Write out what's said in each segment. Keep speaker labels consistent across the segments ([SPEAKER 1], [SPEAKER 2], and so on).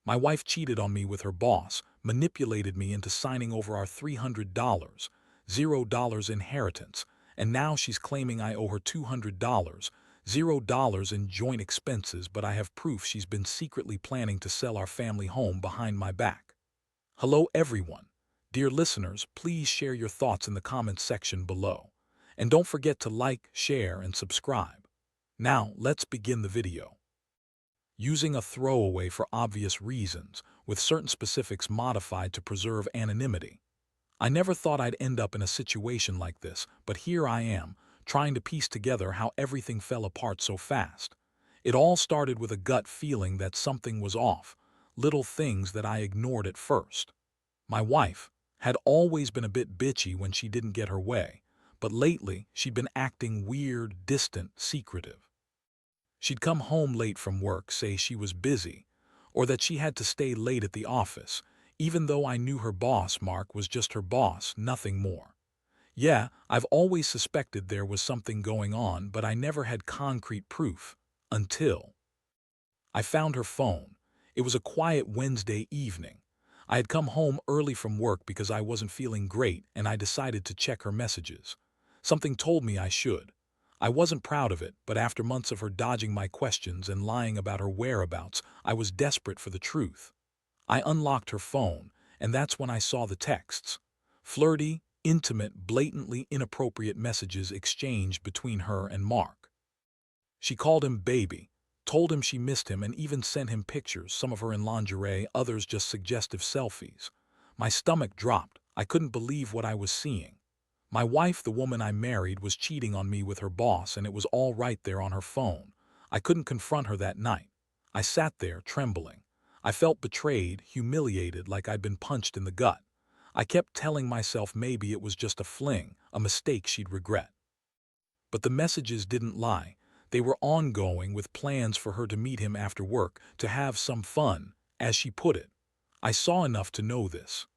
[SPEAKER 1] My wife cheated on me with her boss, manipulated me into signing over our $300, $0 inheritance, and now she's claiming I owe her $200, $0 in joint expenses, but I have proof she's been secretly planning to sell our family home behind my back. Hello everyone. Dear listeners, please share your thoughts in the comments section below. And don't forget to like, share, and subscribe. Now, let's begin the video. Using a throwaway for obvious reasons, with certain specifics modified to preserve anonymity. I never thought I'd end up in a situation like this, but here I am, trying to piece together how everything fell apart so fast. It all started with a gut feeling that something was off, little things that I ignored at first. My wife had always been a bit bitchy when she didn't get her way, but lately she'd been acting weird, distant, secretive. She'd come home late from work, say she was busy, or that she had to stay late at the office, even though I knew her boss, Mark, was just her boss, nothing more. Yeah, I've always suspected there was something going on, but I never had concrete proof, until I found her phone. It was a quiet Wednesday evening. I had come home early from work because I wasn't feeling great, and I decided to check her messages. Something told me I should. I wasn't proud of it, but after months of her dodging my questions and lying about her whereabouts, I was desperate for the truth. I unlocked her phone, and that's when I saw the texts. Flirty, intimate, blatantly inappropriate messages exchanged between her and Mark. She called him baby, told him she missed him, and even sent him pictures, some of her in lingerie, others just suggestive selfies. My stomach dropped. I couldn't believe what I was seeing. My wife, the woman I married, was cheating on me with her boss, and it was all right there on her phone. I couldn't confront her that night. I sat there, trembling. I felt betrayed, humiliated, like I'd been punched in the gut. I kept telling myself maybe it was just a fling, a mistake she'd regret. But the messages didn't lie. They were ongoing, with plans for her to meet him after work, to have some fun, as she put it. I saw enough to know this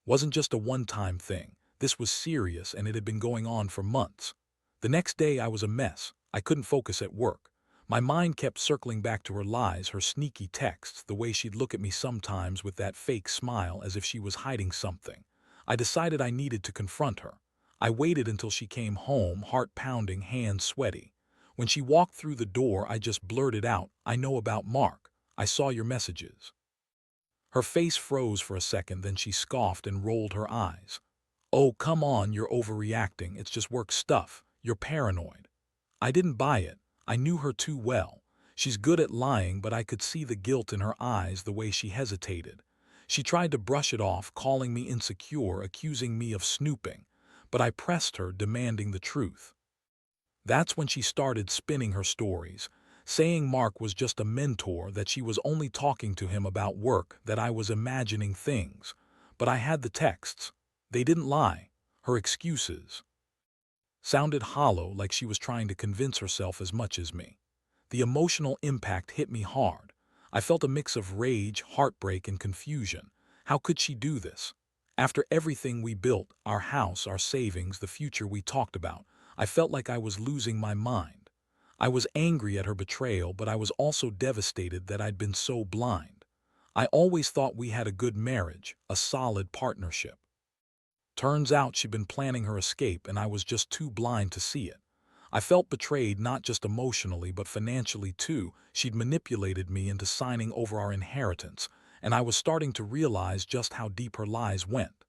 [SPEAKER 1] wasn't just a one-time thing. This was serious, and it had been going on for months. The next day I was a mess. I couldn't focus at work. My mind kept circling back to her lies, her sneaky texts, the way she'd look at me sometimes with that fake smile as if she was hiding something. I decided I needed to confront her. I waited until she came home, heart pounding, hands sweaty. When she walked through the door, I just blurted out, "I know about Mark. I saw your messages." Her face froze for a second, then she scoffed and rolled her eyes. "Oh, come on, you're overreacting. It's just work stuff. You're paranoid." I didn't buy it. I knew her too well. She's good at lying, but I could see the guilt in her eyes, the way she hesitated. She tried to brush it off, calling me insecure, accusing me of snooping. But I pressed her, demanding the truth. That's when she started spinning her stories, saying Mark was just a mentor, that she was only talking to him about work, that I was imagining things. But I had the texts. They didn't lie. Her excuses sounded hollow, like she was trying to convince herself as much as me. The emotional impact hit me hard. I felt a mix of rage, heartbreak, and confusion. How could she do this? After everything we built, our house, our savings, the future we talked about, I felt like I was losing my mind. I was angry at her betrayal, but I was also devastated that I'd been so blind. I always thought we had a good marriage, a solid partnership. Turns out she'd been planning her escape, and I was just too blind to see it. I felt betrayed, not just emotionally but financially too. She'd manipulated me into signing over our inheritance, and I was starting to realize just how deep her lies went.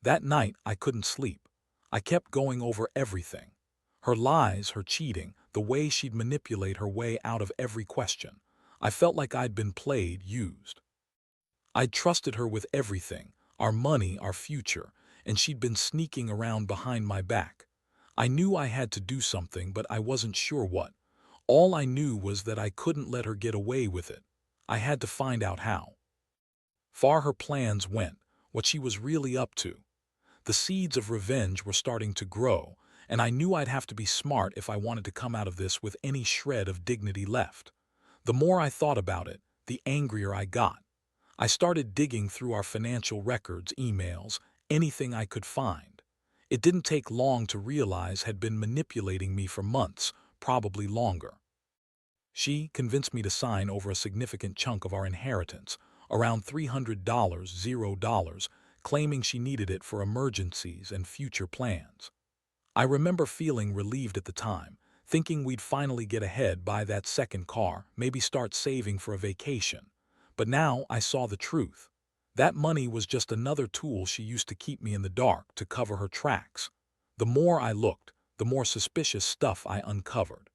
[SPEAKER 1] That night I couldn't sleep. I kept going over everything. Her lies, her cheating, the way she'd manipulate her way out of every question. I felt like I'd been played, used. I'd trusted her with everything, our money, our future, and she'd been sneaking around behind my back. I knew I had to do something, but I wasn't sure what. All I knew was that I couldn't let her get away with it. I had to find out how far her plans went, what she was really up to. The seeds of revenge were starting to grow, and I knew I'd have to be smart if I wanted to come out of this with any shred of dignity left. The more I thought about it, the angrier I got. I started digging through our financial records, emails, anything I could find. It didn't take long to realize had been manipulating me for months, probably longer. She convinced me to sign over a significant chunk of our inheritance, around $300, $0, claiming she needed it for emergencies and future plans. I remember feeling relieved at the time, thinking we'd finally get ahead, buy that second car, maybe start saving for a vacation. But now I saw the truth. That money was just another tool she used to keep me in the dark, to cover her tracks. The more I looked, the more suspicious stuff I uncovered.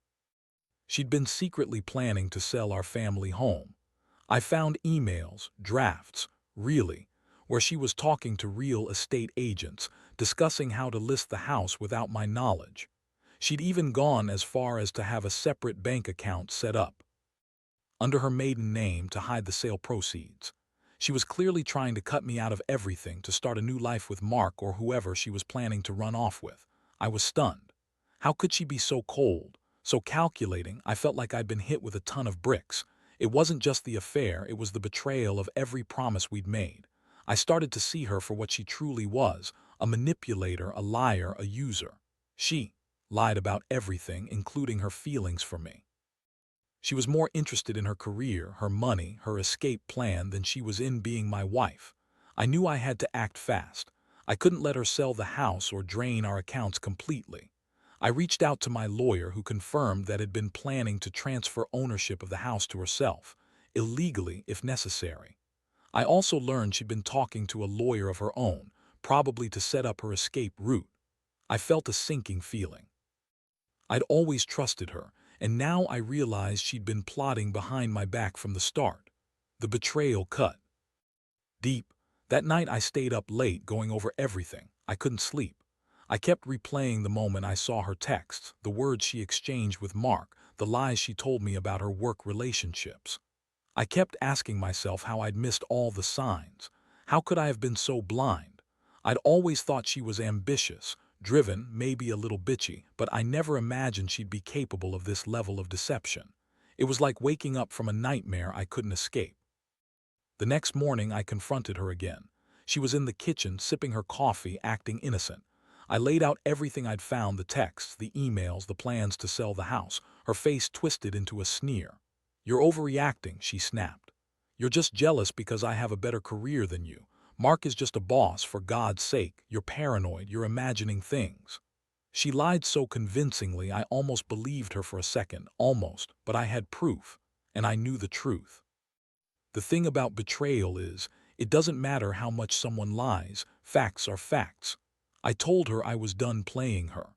[SPEAKER 1] She'd been secretly planning to sell our family home. I found emails, drafts, really, where she was talking to real estate agents, discussing how to list the house without my knowledge. She'd even gone as far as to have a separate bank account set up under her maiden name to hide the sale proceeds. She was clearly trying to cut me out of everything to start a new life with Mark or whoever she was planning to run off with. I was stunned. How could she be so cold, so calculating? I felt like I'd been hit with a ton of bricks. It wasn't just the affair, it was the betrayal of every promise we'd made. I started to see her for what she truly was, a manipulator, a liar, a user. She lied about everything, including her feelings for me. She was more interested in her career, her money, her escape plan than she was in being my wife. I knew I had to act fast. I couldn't let her sell the house or drain our accounts completely. I reached out to my lawyer, who confirmed that had been planning to transfer ownership of the house to herself, illegally if necessary. I also learned she'd been talking to a lawyer of her own, probably to set up her escape route. I felt a sinking feeling. I'd always trusted her, and now I realized she'd been plotting behind my back from the start. The betrayal cut deep. That night I stayed up late going over everything. I couldn't sleep. I kept replaying the moment I saw her texts, the words she exchanged with Mark, the lies she told me about her work relationships. I kept asking myself how I'd missed all the signs. How could I have been so blind? I'd always thought she was ambitious, driven, maybe a little bitchy, but I never imagined she'd be capable of this level of deception. It was like waking up from a nightmare I couldn't escape. The next morning I confronted her again. She was in the kitchen, sipping her coffee, acting innocent. I laid out everything I'd found, the texts, the emails, the plans to sell the house, her face twisted into a sneer. "You're overreacting," she snapped. "You're just jealous because I have a better career than you. Mark is just a boss, for God's sake. You're paranoid, you're imagining things." She lied so convincingly I almost believed her for a second, almost, but I had proof, and I knew the truth. The thing about betrayal is, it doesn't matter how much someone lies, facts are facts. I told her I was done playing her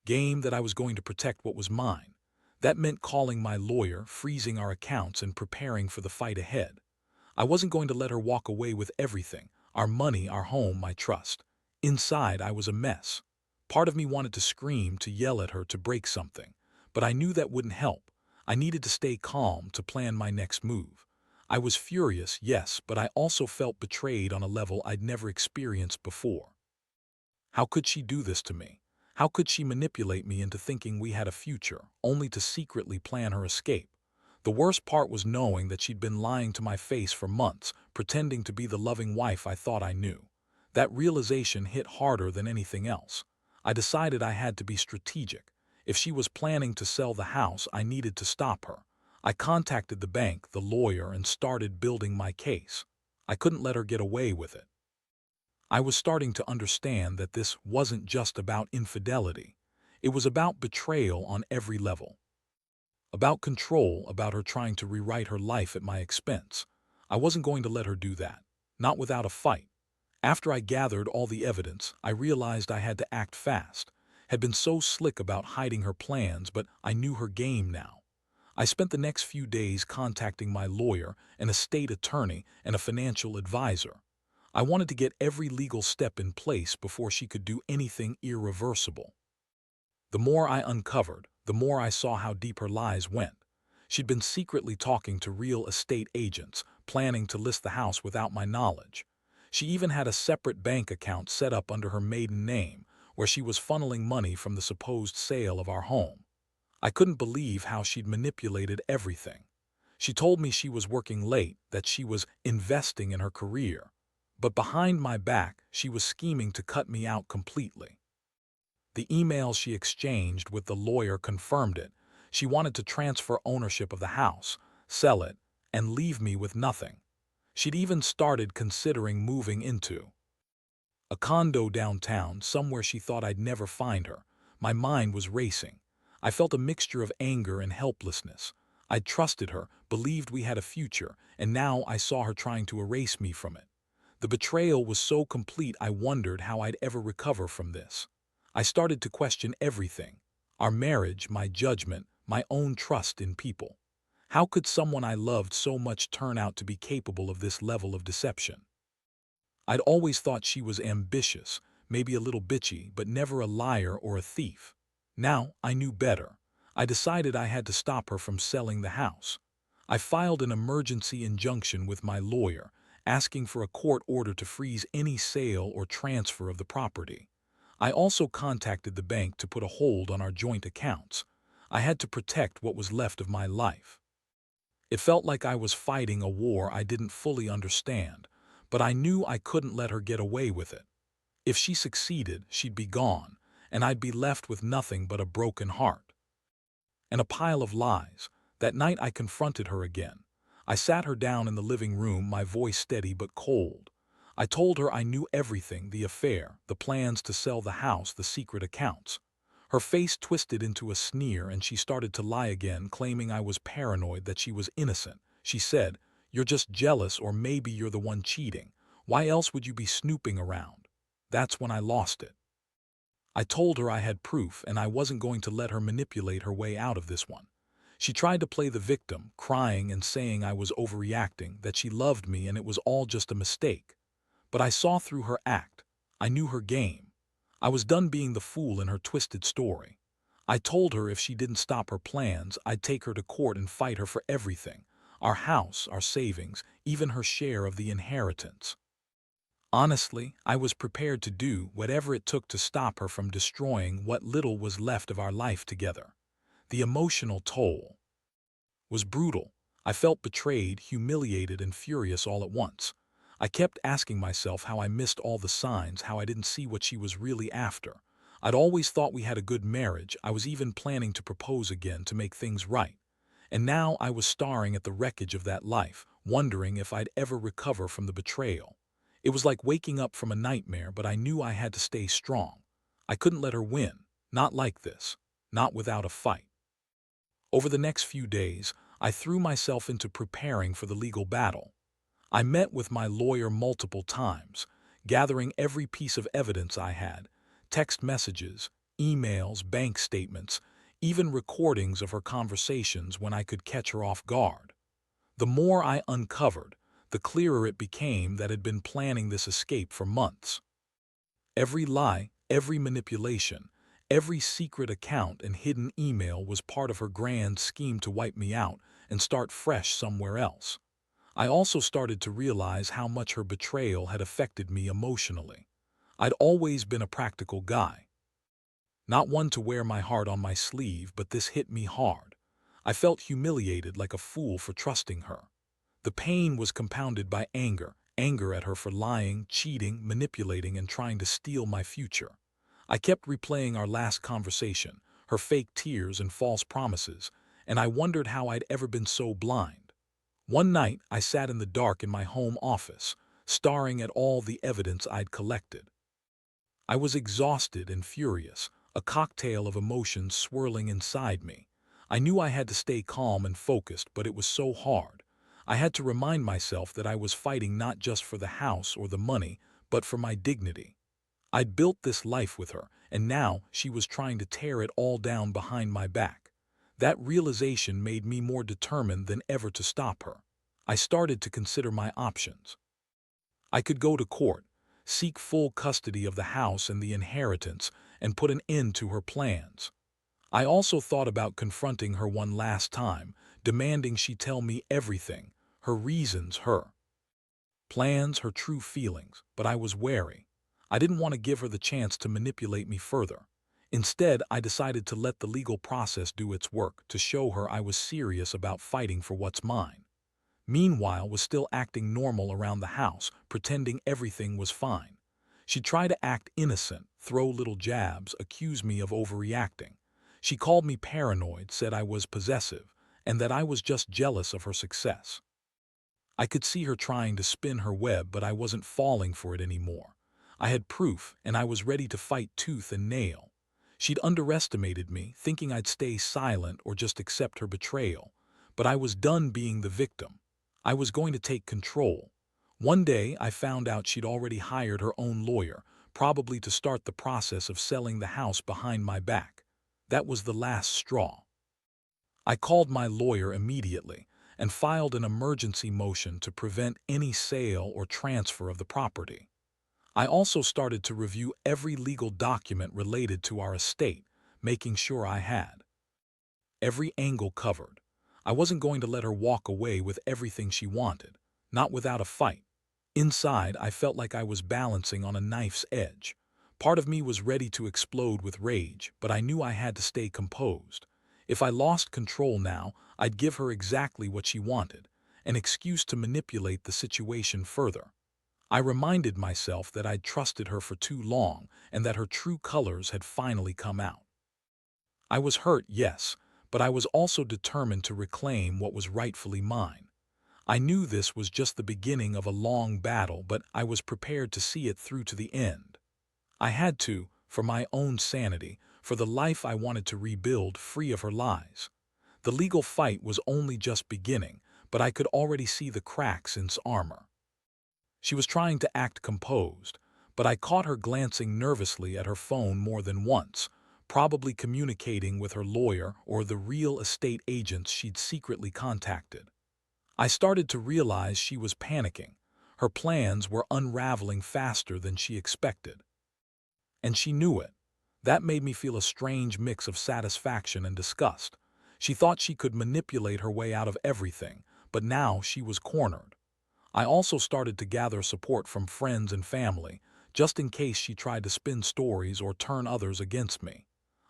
[SPEAKER 1] game, that I was going to protect what was mine. That meant calling my lawyer, freezing our accounts, and preparing for the fight ahead. I wasn't going to let her walk away with everything, our money, our home, my trust. Inside, I was a mess. Part of me wanted to scream, to yell at her, to break something. But I knew that wouldn't help. I needed to stay calm, to plan my next move. I was furious, yes, but I also felt betrayed on a level I'd never experienced before. How could she do this to me? How could she manipulate me into thinking we had a future, only to secretly plan her escape? The worst part was knowing that she'd been lying to my face for months, pretending to be the loving wife I thought I knew. That realization hit harder than anything else. I decided I had to be strategic. If she was planning to sell the house, I needed to stop her. I contacted the bank, the lawyer, and started building my case. I couldn't let her get away with it. I was starting to understand that this wasn't just about infidelity. It was about betrayal on every level. About control, about her trying to rewrite her life at my expense. I wasn't going to let her do that. Not without a fight. After I gathered all the evidence, I realized I had to act fast. Had been so slick about hiding her plans, but I knew her game now. I spent the next few days contacting my lawyer, an estate attorney, and a financial advisor. I wanted to get every legal step in place before she could do anything irreversible. The more I uncovered, the more I saw how deep her lies went. She'd been secretly talking to real estate agents, planning to list the house without my knowledge. She even had a separate bank account set up under her maiden name, where she was funneling money from the supposed sale of our home. I couldn't believe how she'd manipulated everything. She told me she was working late, that she was investing in her career. But behind my back, she was scheming to cut me out completely. The emails she exchanged with the lawyer confirmed it. She wanted to transfer ownership of the house, sell it, and leave me with nothing. She'd even started considering moving into a condo downtown, somewhere she thought I'd never find her. My mind was racing. I felt a mixture of anger and helplessness. I'd trusted her, believed we had a future, and now I saw her trying to erase me from it. The betrayal was so complete I wondered how I'd ever recover from this. I started to question everything: our marriage, my judgment, my own trust in people. How could someone I loved so much turn out to be capable of this level of deception? I'd always thought she was ambitious, maybe a little bitchy, but never a liar or a thief. Now I knew better. I decided I had to stop her from selling the house. I filed an emergency injunction with my lawyer, asking for a court order to freeze any sale or transfer of the property. I also contacted the bank to put a hold on our joint accounts. I had to protect what was left of my life. It felt like I was fighting a war I didn't fully understand, but I knew I couldn't let her get away with it. If she succeeded, she'd be gone, and I'd be left with nothing but a broken heart and a pile of lies. That night I confronted her again. I sat her down in the living room, my voice steady but cold. I told her I knew everything: the affair, the plans to sell the house, the secret accounts. Her face twisted into a sneer and she started to lie again, claiming I was paranoid, that she was innocent. She said, "You're just jealous, or maybe you're the one cheating. Why else would you be snooping around?" That's when I lost it. I told her I had proof and I wasn't going to let her manipulate her way out of this one. She tried to play the victim, crying and saying I was overreacting, that she loved me and it was all just a mistake. But I saw through her act. I knew her game. I was done being the fool in her twisted story. I told her if she didn't stop her plans, I'd take her to court and fight her for everything: our house, our savings, even her share of the inheritance. Honestly, I was prepared to do whatever it took to stop her from destroying what little was left of our life together. The emotional toll was brutal. I felt betrayed, humiliated, and furious all at once. I kept asking myself how I missed all the signs, how I didn't see what she was really after. I'd always thought we had a good marriage. I was even planning to propose again to make things right. And now I was staring at the wreckage of that life, wondering if I'd ever recover from the betrayal. It was like waking up from a nightmare, but I knew I had to stay strong. I couldn't let her win. Not like this. Not without a fight. Over the next few days, I threw myself into preparing for the legal battle. I met with my lawyer multiple times, gathering every piece of evidence I had: text messages, emails, bank statements, even recordings of her conversations when I could catch her off guard. The more I uncovered, the clearer it became that I'd been planning this escape for months. Every lie, every manipulation, every secret account and hidden email was part of her grand scheme to wipe me out and start fresh somewhere else. I also started to realize how much her betrayal had affected me emotionally. I'd always been a practical guy, not one to wear my heart on my sleeve, but this hit me hard. I felt humiliated, like a fool for trusting her. The pain was compounded by anger at her for lying, cheating, manipulating, and trying to steal my future. I kept replaying our last conversation, her fake tears and false promises, and I wondered how I'd ever been so blind. One night, I sat in the dark in my home office, staring at all the evidence I'd collected. I was exhausted and furious, a cocktail of emotions swirling inside me. I knew I had to stay calm and focused, but it was so hard. I had to remind myself that I was fighting not just for the house or the money, but for my dignity. I'd built this life with her, and now she was trying to tear it all down behind my back. That realization made me more determined than ever to stop her. I started to consider my options. I could go to court, seek full custody of the house and the inheritance, and put an end to her plans. I also thought about confronting her one last time, demanding she tell me everything: her reasons, her plans, her true feelings, but I was wary. I didn't want to give her the chance to manipulate me further. Instead, I decided to let the legal process do its work, to show her I was serious about fighting for what's mine. Meanwhile, was still acting normal around the house, pretending everything was fine. She'd try to act innocent, throw little jabs, accuse me of overreacting. She called me paranoid, said I was possessive, and that I was just jealous of her success. I could see her trying to spin her web, but I wasn't falling for it anymore. I had proof, and I was ready to fight tooth and nail. She'd underestimated me, thinking I'd stay silent or just accept her betrayal. But I was done being the victim. I was going to take control. One day, I found out she'd already hired her own lawyer, probably to start the process of selling the house behind my back. That was the last straw. I called my lawyer immediately and filed an emergency motion to prevent any sale or transfer of the property. I also started to review every legal document related to our estate, making sure I had every angle covered. I wasn't going to let her walk away with everything she wanted, not without a fight. Inside, I felt like I was balancing on a knife's edge. Part of me was ready to explode with rage, but I knew I had to stay composed. If I lost control now, I'd give her exactly what she wanted, an excuse to manipulate the situation further. I reminded myself that I'd trusted her for too long and that her true colors had finally come out. I was hurt, yes, but I was also determined to reclaim what was rightfully mine. I knew this was just the beginning of a long battle, but I was prepared to see it through to the end. I had to, for my own sanity, for the life I wanted to rebuild free of her lies. The legal fight was only just beginning, but I could already see the cracks in its armor. She was trying to act composed, but I caught her glancing nervously at her phone more than once, probably communicating with her lawyer or the real estate agents she'd secretly contacted. I started to realize she was panicking. Her plans were unraveling faster than she expected. And she knew it. That made me feel a strange mix of satisfaction and disgust. She thought she could manipulate her way out of everything, but now she was cornered. I also started to gather support from friends and family, just in case she tried to spin stories or turn others against me.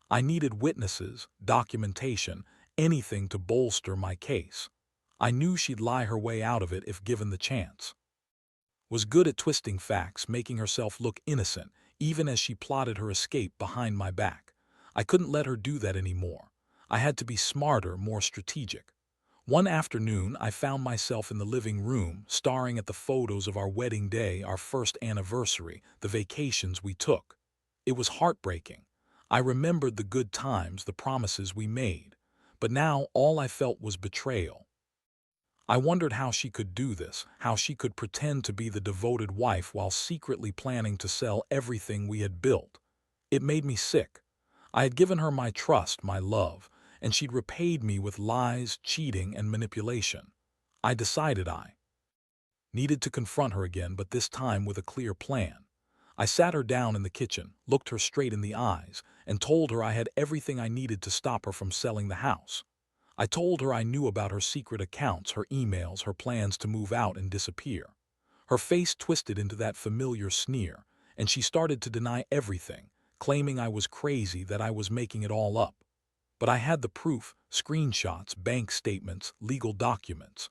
[SPEAKER 1] I needed witnesses, documentation, anything to bolster my case. I knew she'd lie her way out of it if given the chance. Was good at twisting facts, making herself look innocent, even as she plotted her escape behind my back. I couldn't let her do that anymore. I had to be smarter, more strategic. One afternoon, I found myself in the living room, staring at the photos of our wedding day, our first anniversary, the vacations we took. It was heartbreaking. I remembered the good times, the promises we made. But now all I felt was betrayal. I wondered how she could do this, how she could pretend to be the devoted wife while secretly planning to sell everything we had built. It made me sick. I had given her my trust, my love, and she'd repaid me with lies, cheating, and manipulation. I decided I needed to confront her again, but this time with a clear plan. I sat her down in the kitchen, looked her straight in the eyes, and told her I had everything I needed to stop her from selling the house. I told her I knew about her secret accounts, her emails, her plans to move out and disappear. Her face twisted into that familiar sneer, and she started to deny everything, claiming I was crazy, that I was making it all up. But I had the proof, screenshots, bank statements, legal documents.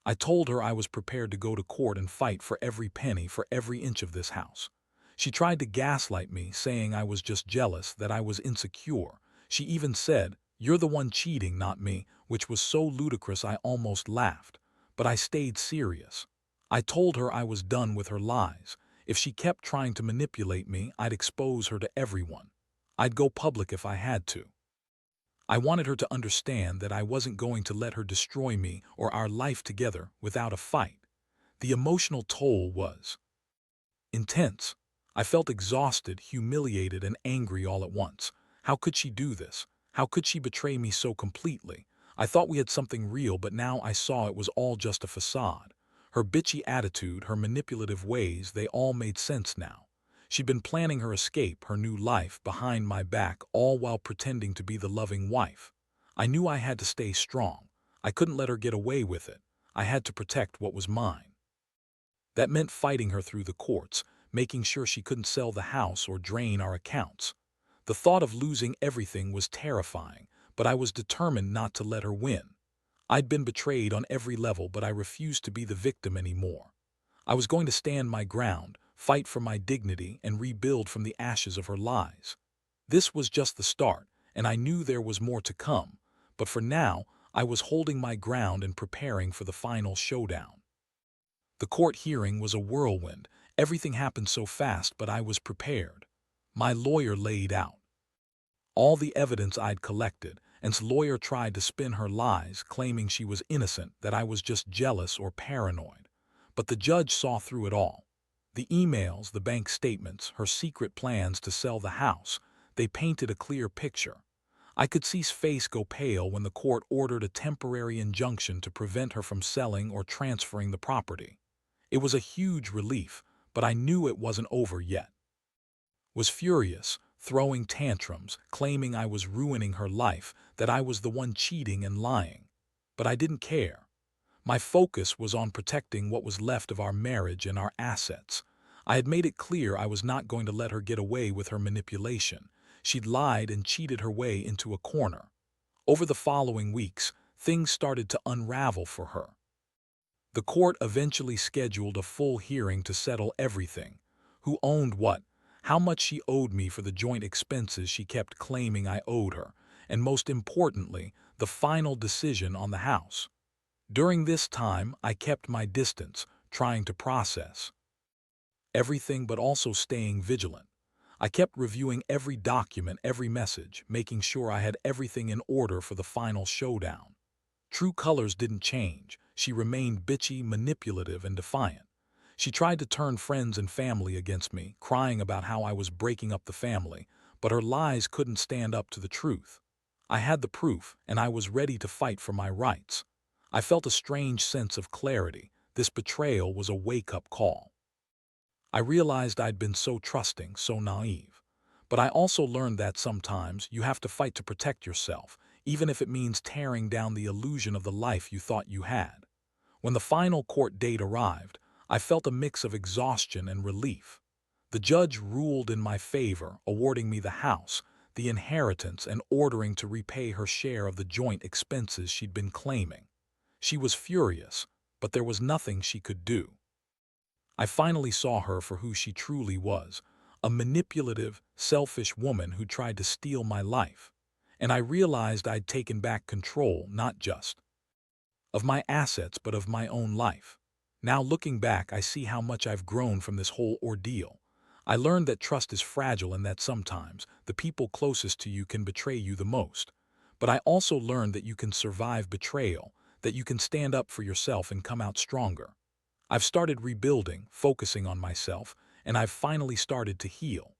[SPEAKER 1] I told her I was prepared to go to court and fight for every penny, for every inch of this house. She tried to gaslight me, saying I was just jealous, that I was insecure. She even said, "You're the one cheating, not me," which was so ludicrous I almost laughed. But I stayed serious. I told her I was done with her lies. If she kept trying to manipulate me, I'd expose her to everyone. I'd go public if I had to. I wanted her to understand that I wasn't going to let her destroy me or our life together without a fight. The emotional toll was intense. I felt exhausted, humiliated, and angry all at once. How could she do this? How could she betray me so completely? I thought we had something real, but now I saw it was all just a facade. Her bitchy attitude, her manipulative ways, they all made sense now. She'd been planning her escape, her new life, behind my back, all while pretending to be the loving wife. I knew I had to stay strong. I couldn't let her get away with it. I had to protect what was mine. That meant fighting her through the courts, making sure she couldn't sell the house or drain our accounts. The thought of losing everything was terrifying, but I was determined not to let her win. I'd been betrayed on every level, but I refused to be the victim anymore. I was going to stand my ground, fight for my dignity, and rebuild from the ashes of her lies. This was just the start, and I knew there was more to come. But for now, I was holding my ground and preparing for the final showdown. The court hearing was a whirlwind. Everything happened so fast, but I was prepared. My lawyer laid out all the evidence I'd collected, and lawyer tried to spin her lies, claiming she was innocent, that I was just jealous or paranoid. But the judge saw through it all. The emails, the bank statements, her secret plans to sell the house, they painted a clear picture. I could see his face go pale when the court ordered a temporary injunction to prevent her from selling or transferring the property. It was a huge relief, but I knew it wasn't over yet. Was furious, throwing tantrums, claiming I was ruining her life, that I was the one cheating and lying. But I didn't care. My focus was on protecting what was left of our marriage and our assets. I had made it clear I was not going to let her get away with her manipulation. She'd lied and cheated her way into a corner. Over the following weeks, things started to unravel for her. The court eventually scheduled a full hearing to settle everything. Who owned what, how much she owed me for the joint expenses she kept claiming I owed her, and most importantly, the final decision on the house. During this time, I kept my distance, trying to process everything but also staying vigilant. I kept reviewing every document, every message, making sure I had everything in order for the final showdown. True colors didn't change. She remained bitchy, manipulative, and defiant. She tried to turn friends and family against me, crying about how I was breaking up the family, but her lies couldn't stand up to the truth. I had the proof, and I was ready to fight for my rights. I felt a strange sense of clarity. This betrayal was a wake-up call. I realized I'd been so trusting, so naive. But I also learned that sometimes you have to fight to protect yourself, even if it means tearing down the illusion of the life you thought you had. When the final court date arrived, I felt a mix of exhaustion and relief. The judge ruled in my favor, awarding me the house, the inheritance, and ordering to repay her share of the joint expenses she'd been claiming. She was furious, but there was nothing she could do. I finally saw her for who she truly was, a manipulative, selfish woman who tried to steal my life. And I realized I'd taken back control, not just of my assets, but of my own life. Now looking back, I see how much I've grown from this whole ordeal. I learned that trust is fragile and that sometimes the people closest to you can betray you the most. But I also learned that you can survive betrayal, that you can stand up for yourself and come out stronger. I've started rebuilding, focusing on myself, and I've finally started to heal.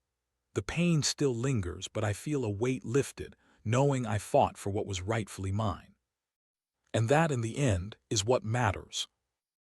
[SPEAKER 1] The pain still lingers, but I feel a weight lifted, knowing I fought for what was rightfully mine. And that, in the end, is what matters.